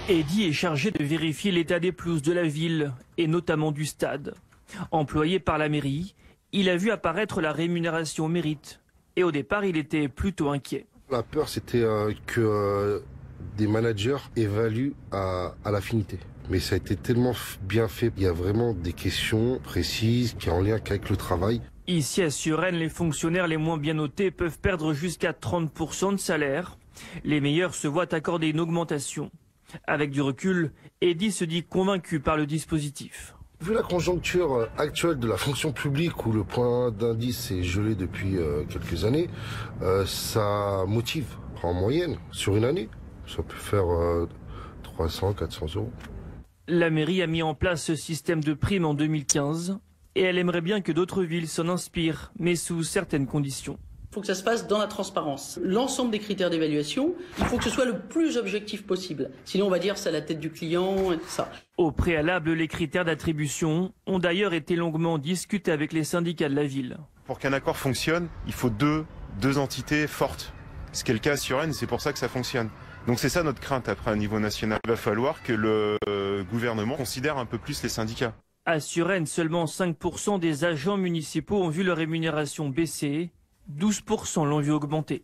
Eddy est chargé de vérifier l'état des pelouses de la ville et notamment du stade. Employé par la mairie, il a vu apparaître la rémunération au mérite. Et au départ, il était plutôt inquiet. La peur, c'était que des managers évaluent à l'affinité. Mais ça a été tellement bien fait. Il y a vraiment des questions précises qui sont en lien avec le travail. Ici à Suresnes, les fonctionnaires les moins bien notés peuvent perdre jusqu'à 30% de salaire. Les meilleurs se voient accorder une augmentation. Avec du recul, Eddy se dit convaincu par le dispositif. Vu la conjoncture actuelle de la fonction publique où le point d'indice est gelé depuis quelques années, ça motive en moyenne sur une année. Ça peut faire 300, 400 euros. La mairie a mis en place ce système de primes en 2015 et elle aimerait bien que d'autres villes s'en inspirent, mais sous certaines conditions. Il faut que ça se passe dans la transparence. L'ensemble des critères d'évaluation, il faut que ce soit le plus objectif possible. Sinon, on va dire c'est à la tête du client et tout ça. Au préalable, les critères d'attribution ont d'ailleurs été longuement discutés avec les syndicats de la ville. Pour qu'un accord fonctionne, il faut deux entités fortes. Ce qui est le cas à Suresnes, c'est pour ça que ça fonctionne. Donc c'est ça notre crainte après à niveau national. Il va falloir que le gouvernement considère un peu plus les syndicats. À Suresnes, seulement 5% des agents municipaux ont vu leur rémunération baisser, 12% l'ont vu augmenter.